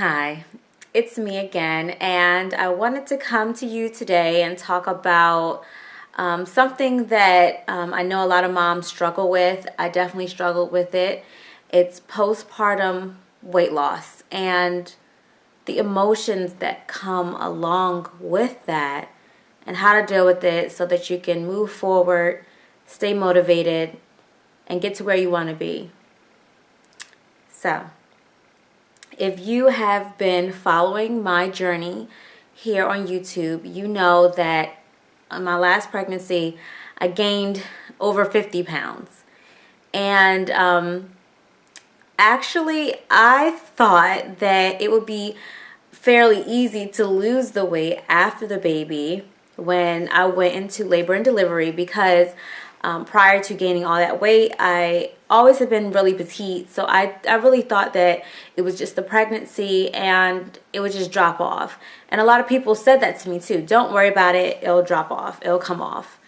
Hi, it's me again, and I wanted to come to you today and talk about something that I know a lot of moms struggle with. I definitely struggled with it. It's postpartum weight loss and the emotions that come along with that, and how to deal with it so that you can move forward, stay motivated, and get to where you want to be. So, if you have been following my journey here on YouTube, you know that on my last pregnancy, I gained over 50 pounds. And actually, I thought that it would be fairly easy to lose the weight after the baby when I went into labor and delivery, because prior to gaining all that weight, I always have been really petite. So I really thought that it was just the pregnancy and it would just drop off. And a lot of people said that to me too. Don't worry about it. It'll drop off. It'll come off.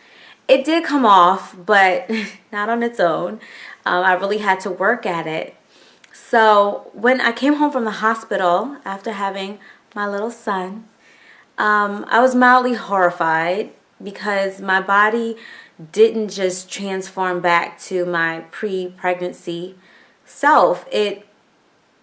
It did come off, but not on its own. I really had to work at it. So when I came home from the hospital after having my little son, I was mildly horrified because my body didn't just transform back to my pre-pregnancy self. It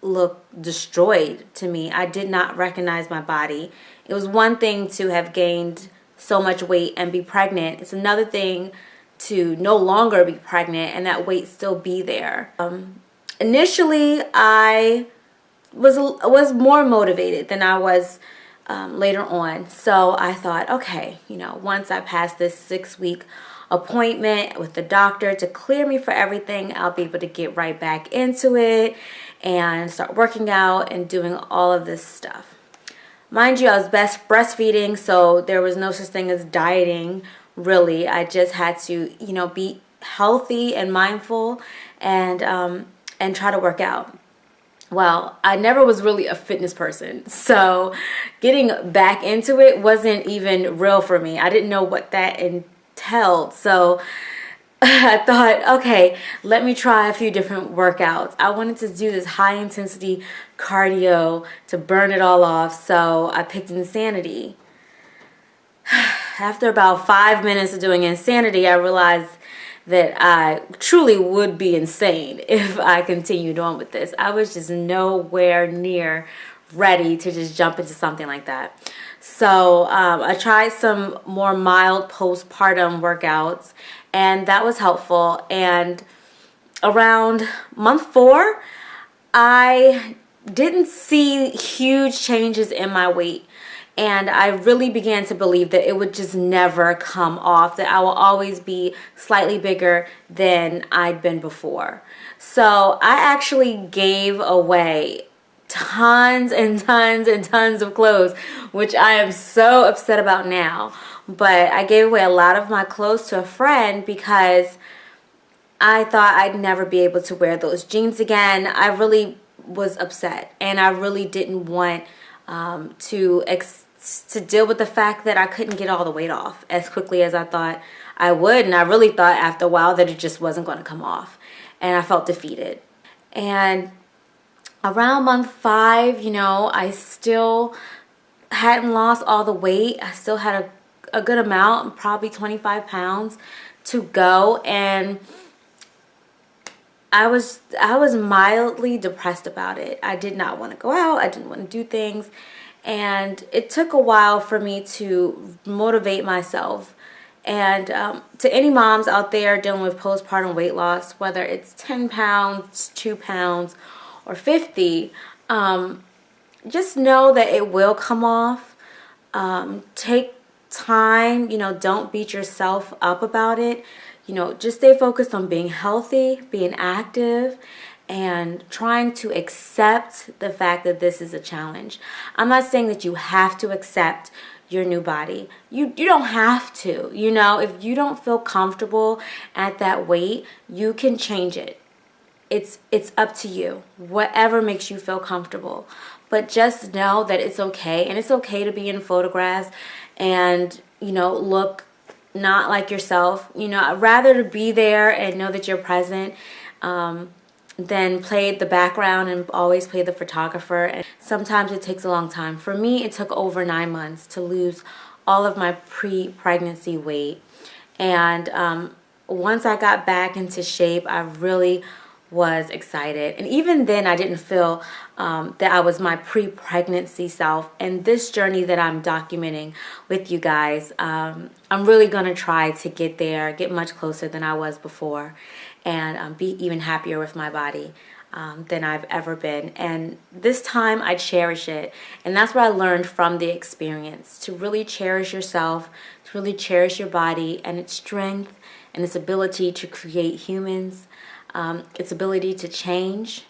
looked destroyed to me. I did not recognize my body. It was one thing to have gained so much weight and be pregnant. It's another thing to no longer be pregnant and that weight still be there. Initially, I was more motivated than I was later on. So I thought, okay, once I pass this 6-week appointment with the doctor to clear me for everything, I'll be able to get right back into it and start working out and doing all of this stuff. Mind you, I was breastfeeding, so there was no such thing as dieting, really. I just had to, be healthy and mindful and try to work out. Well, I never was really a fitness person, so getting back into it wasn't even real for me. I didn't know what that entailed, so I thought, okay, let me try a few different workouts. I wanted to do this high-intensity cardio to burn it all off, so I picked Insanity. After about 5 minutes of doing Insanity, I realized that I truly would be insane if I continued on with this. I was just nowhere near ready to just jump into something like that. So I tried some more mild postpartum workouts, and that was helpful. And around month 4, I didn't see huge changes in my weight. And I really began to believe that it would just never come off, that I will always be slightly bigger than I'd been before. So I actually gave away tons and tons and tons of clothes, which I am so upset about now. But I gave away a lot of my clothes to a friend because I thought I'd never be able to wear those jeans again. I really was upset, and I really didn't want to deal with the fact that I couldn't get all the weight off as quickly as I thought I would. And I really thought after a while that it just wasn't going to come off. And I felt defeated. And around month 5, I still hadn't lost all the weight. I still had a good amount, probably 25 pounds to go. And I was mildly depressed about it. I did not want to go out. I didn't want to do things. And it took a while for me to motivate myself. And to any moms out there dealing with postpartum weight loss, whether it's 10 pounds, 2 pounds, or 50, just know that it will come off. Take time, don't beat yourself up about it. Just stay focused on being healthy, being active, and trying to accept the fact that this is a challenge. I'm not saying that you have to accept your new body. You don't have to. If you don't feel comfortable at that weight, you can change it. It's up to you. Whatever makes you feel comfortable. But just know that it's okay, and it's okay to be in photographs and, look not like yourself. I'd rather to be there and know that you're present then played the background and always played the photographer. And sometimes it takes a long time. For me, it took over 9 months to lose all of my pre-pregnancy weight. And once I got back into shape, I really was excited. And even then, I didn't feel that I was my pre-pregnancy self. And this journey that I'm documenting with you guys, I'm really going to try to get there, get much closer than I was before, and be even happier with my body than I've ever been. And this time I cherish it. And that's what I learned from the experience, to really cherish yourself, to really cherish your body and its strength and its ability to create humans, its ability to change,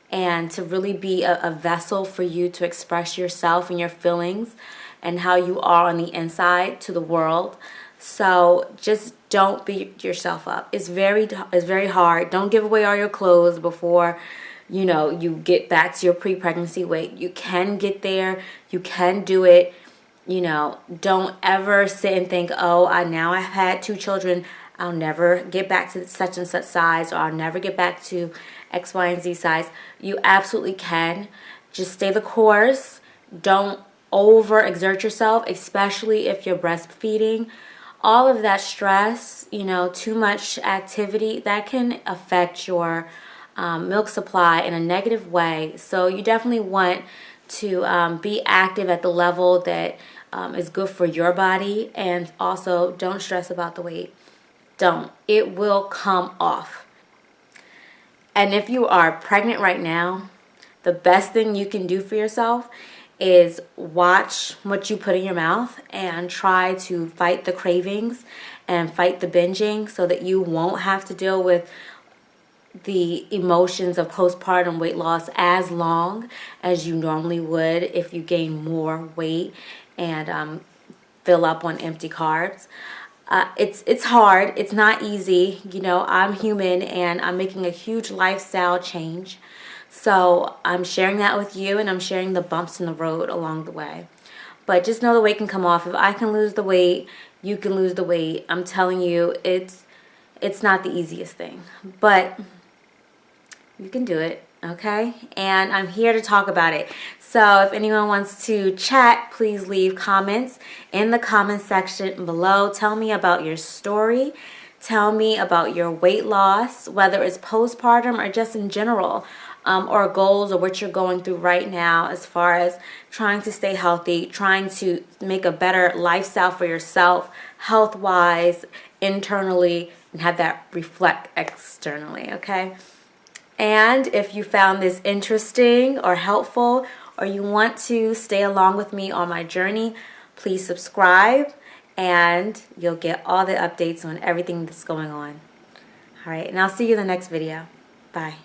and to really be a vessel for you to express yourself and your feelings and how you are on the inside to the world. So just don't beat yourself up. It's very hard. Don't give away all your clothes before you get back to your pre-pregnancy weight. You can get there. You can do it. Don't ever sit and think, oh, now I've had 2 children, I'll never get back to such and such size, or I'll never get back to X, Y, and Z size. You absolutely can. Just stay the course. Don't overexert yourself, especially if you're breastfeeding. All of that stress, too much activity, that can affect your milk supply in a negative way. So you definitely want to be active at the level that is good for your body. And also, don't stress about the weight. Don't. It will come off. And if you are pregnant right now, the best thing you can do for yourself is watch what you put in your mouth and try to fight the cravings and fight the binging so that you won't have to deal with the emotions of postpartum weight loss as long as you normally would if you gain more weight and fill up on empty carbs. It's hard. It's not easy. I'm human and I'm making a huge lifestyle change. So I'm sharing that with you, and I'm sharing the bumps in the road along the way. But just know the weight can come off. If I can lose the weight, you can lose the weight. I'm telling you, it's not the easiest thing. But you can do it, okay? And I'm here to talk about it. So if anyone wants to chat, please leave comments in the comment section below. Tell me about your story. Tell me about your weight loss, whether it's postpartum or just in general, or goals or what you're going through right now as far as trying to stay healthy, trying to make a better lifestyle for yourself, health-wise, internally, and have that reflect externally, okay? And if you found this interesting or helpful, or you want to stay along with me on my journey, please subscribe and you'll get all the updates on everything that's going on. All right, and I'll see you in the next video. Bye.